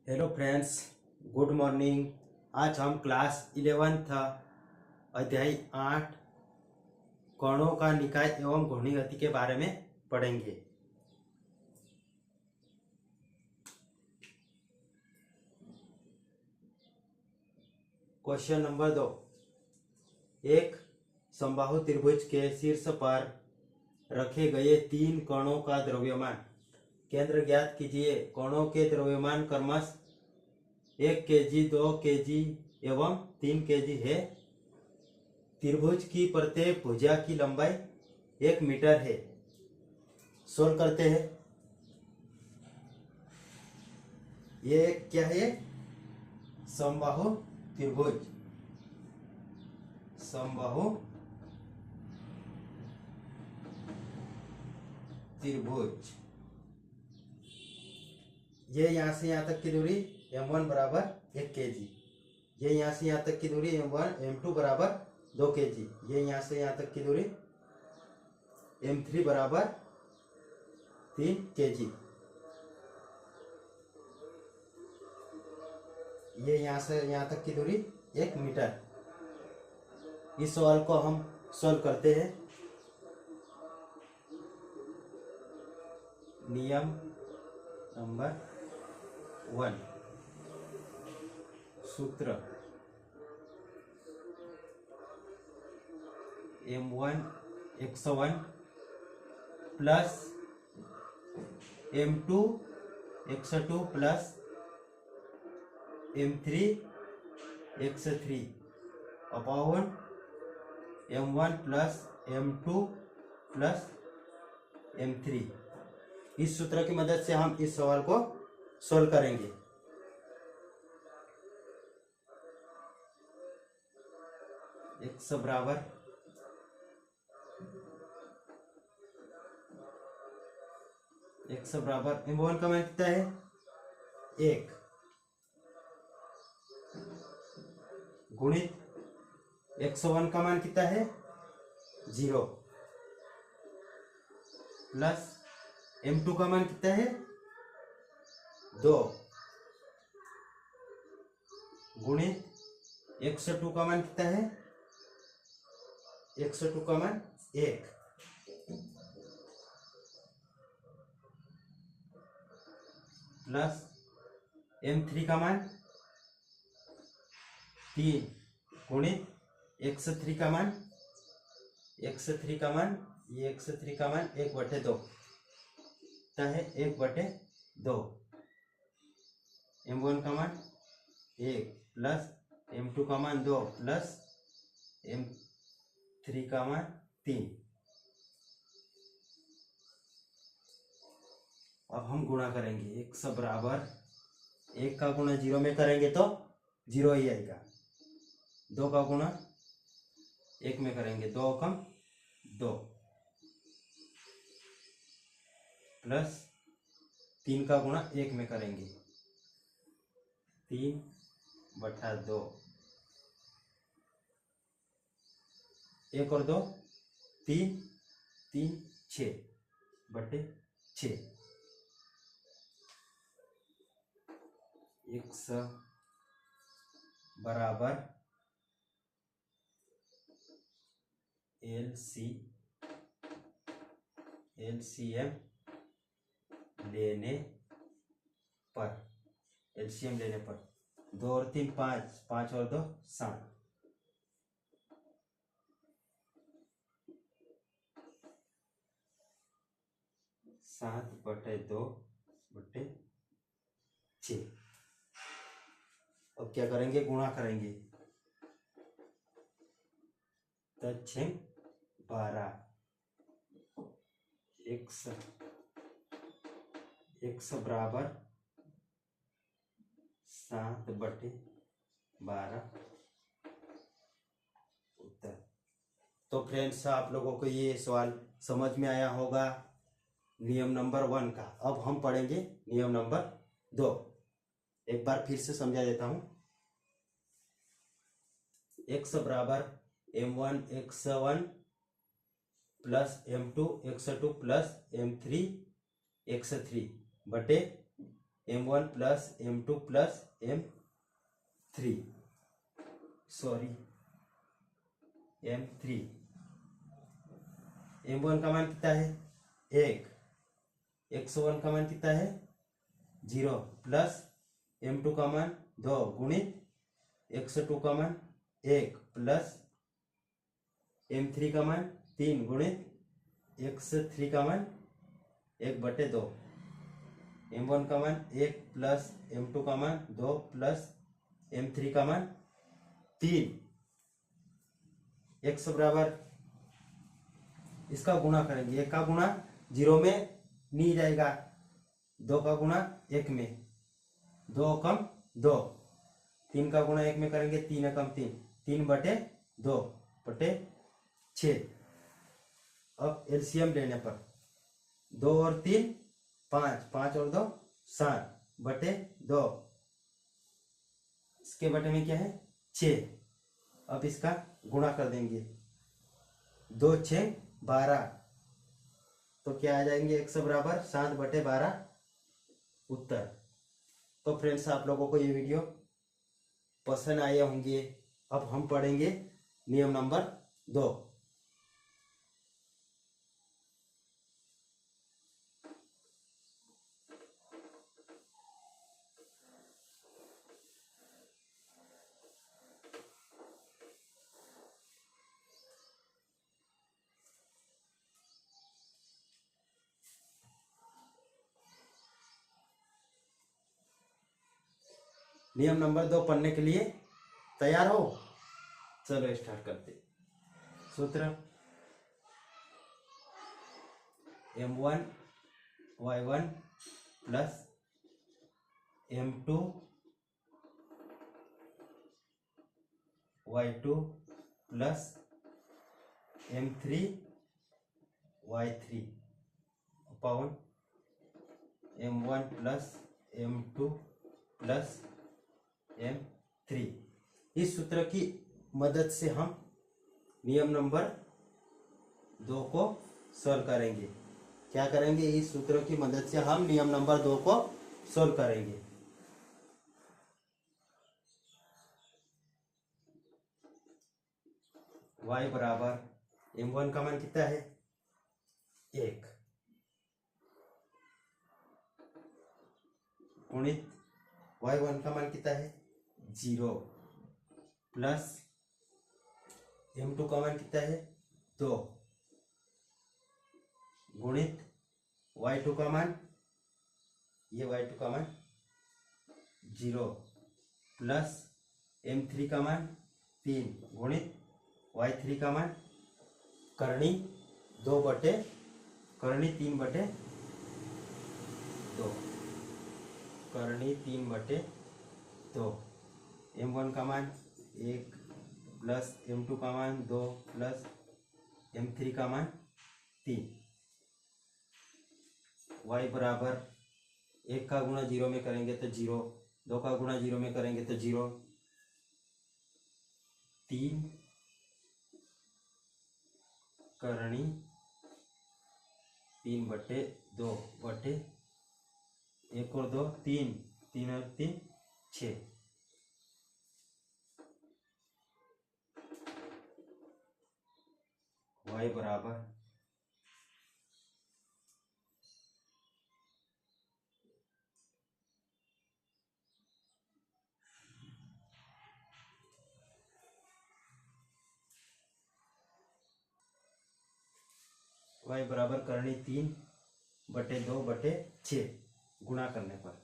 Hello friends, good morning. आज हम class 11 अध्याय 8 कणों का निकाय एवं घूर्णी गति के बारे में पढ़ेंगे। Question number 2। एक समबाहु त्रिभुज के शीर्ष पर रखे गए 3 कणों का द्रव्यमान केंद्र ज्ञात कीजिए। कणों के द्रव्यमान क्रमश 1 kg, 2 kg एवं 3 kg है। त्रिभुज की प्रत्येक भुजा की लंबाई 1 मीटर है। सोल्व करते हैं। ये क्या है? समबाहु त्रिभुज। समबाहु त्रिभुज। ये यहाँ से यहाँ तक की दूरी m1 बराबर 1 kg। ये यहाँ से यहाँ तक की दूरी m1 m2 बराबर 2 kg। ये यहाँ से यहाँ तक की दूरी m3 बराबर 3 kg। ये यहाँ से यहाँ तक की दूरी 1 मीटर। इस सवाल को हम सॉल्व करते हैं। नियम नंबर 1। सूत्र m1 x1 plus m2 x2 plus m3 x3 upon m1 plus m2 plus m3। इस सूत्र की मदद से हम इस सवाल को सोल्व करेंगे। x बराबर m1 का मान कितना है? 1 गुणित x1 का मान कितना है? 0 प्लस m2 का मान कितना है? 2 गुणित x2 का मान कितना है? x2 का मान 1 प्लस m3 का मान 3 गुणित x3 का मान ये x3 का मान 1/2 है। 1/2 m1 का मान 1 प्लस m2 का मान 2 प्लस m3 का मान 3। अब हम गुणा करेंगे। x बराबर 1 का गुणा 0 में करेंगे तो 0 ही आएगा। 2 का गुणा 1 में करेंगे 2 कम 2 प्लस 3 का गुणा 1 में करेंगे 3/2। 1 और 2 3 3 6/6। x बराबर एलसीएम लेने पर 2 और 3 5, 5 और 2 7। 7/2/6। अब क्या करेंगे? गुणा करेंगे। 6 12 x बराबर 7/12 उत्तर। तो फ्रेंड्स, आप लोगों को ये सवाल समझ में आया होगा नियम नंबर 1 का। अब हम पढ़ेंगे नियम नंबर 2। एक बार फिर से समझा देता हूं। x बराबर m1 x1 plus m2 x2 plus m3 x3 बटे m1 plus m2 plus m3 sorry m3। m1 का मान कितना है 1, 101 का मान कितना है 0 प्लस m2 का मान 2 गुणित 102 का मान 1 प्लस m3 का मान 3 गुणित x3 का मान 1/2। m1 का मान 1 प्लस m2 का मान 2 प्लस m3 का मान 3। x बराबर इसका गुणा करेंगे, 1 का गुणा 0 में नहीं जाएगा, 2 का गुणा 1 में, 2 कम 2, 3 का गुणा 1 में करेंगे, 3 कम 3, 3/2/6। अब एलसीएम लेने पर 2 और 3 5, 5 और 2 7/2, इसके बटे में क्या है 6। अब इसका गुणा कर देंगे, 2 6 12, तो क्या आ जाएंगे x बराबर 7/12 उत्तर। तो फ्रेंड्स आप लोगों को ये वीडियो पसंद आए होंगे। अब हम पढ़ेंगे नियम नंबर 2। नियम नंबर 2 पढ़ने के लिए तैयार हो? चलो स्टार्ट करते। सूत्र m1 y1 plus m2 y2 plus m3 y3 upon m1 plus m2 plus m3। इस सूत्र की मदद से हम नियम नंबर 2 को सॉल्व करेंगे। क्या करेंगे? इस सूत्र की मदद से हम नियम नंबर 2 को सॉल्व करेंगे। y बराबर m1 का मान कितना है 1 गुणित y1 का मान कितना है 0 प्लस m2 का मान कितना है 2 गुणित y2 का मान, ये y2 का मान 0 प्लस m3 का मान 3 गुणित y3 का मान करनी 3/2 करनी 3/2। m1 का मान 1 प्लस m2 का मान 2 प्लस m3 का मान 3। y बराबर 1 का गुणा 0 में करेंगे तो 0, 2 का गुणा 0 में करेंगे तो 0, 3 करनी 3/2 1 और 2 3, 3 और 3 6। y बराबर करनी 3/2/6 गुणा करने पर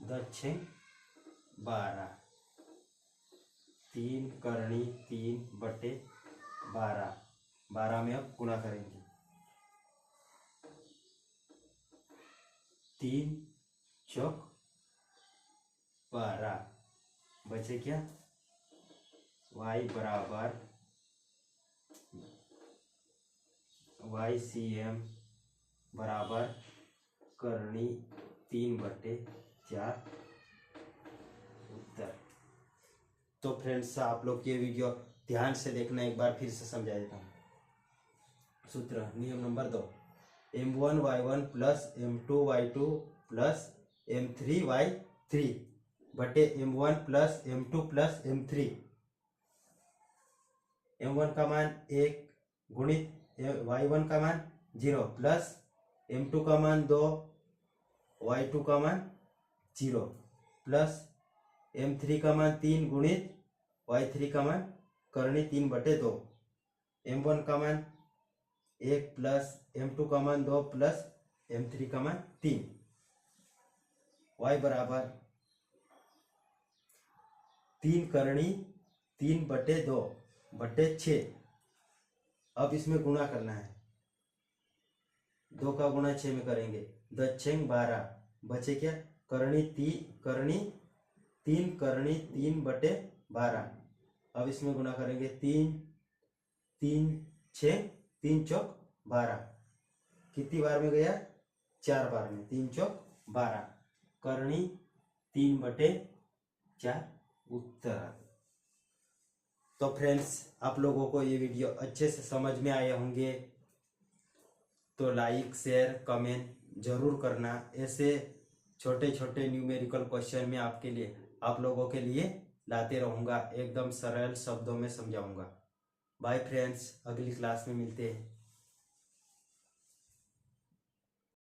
10 6 12, 3 करनी 3/12, 12 में अब गुणा करेंगे, 3 चौक 12 बचे क्या y बराबर YCM बराबर करनी 3/4 उत्तर। तो फ्रेंड्स आप लोग ये वीडियो ध्यान से देखना, एक बार फिर से समझा देता हूँ। सूत्र नियम number 2 m1 y1 plus m2 y2 plus M3Y3 बटे M1 plus M2 plus M3। M1 का मान 1 गुणित Y1 का मान 0 प्लस M2 का मान 2 Y2 का मान 0 प्लस M3 का मान 3 गुणित Y3 का मान करनी 3 बटे 2। M1 का मान 1 प्लस M2 का मान 2 प्लस M3 का मान 3। Y बराबर 3 करनी 3 बटे 2 बटे 6। अब इसमें गुणा करना है, 2 का गुणा 6 में करेंगे, 10 6 12 बचे क्या, करनी 3 करनी 3 बटे 12। अब इसमें गुणा करेंगे 3 3 6 3 चौक 12, कितनी बार में गया, 4 बार में, 3 चौक 12 करनी 3 बटे 4 उत्तर। तो फ्रेंड्स, आप लोगों को ये वीडियो अच्छे से समझ में आए होंगे, तो लाइक शेयर कमेंट जरूर करना। ऐसे छोटे छोटे न्यूमेरिकल क्वेश्चन में आपके लिए, आप लोगों के लिए लाते रहूँगा, एकदम सरल शब्दों में समझाऊंगा। बाय फ्रेंड्स, अगली क्लास में मिलते हैं।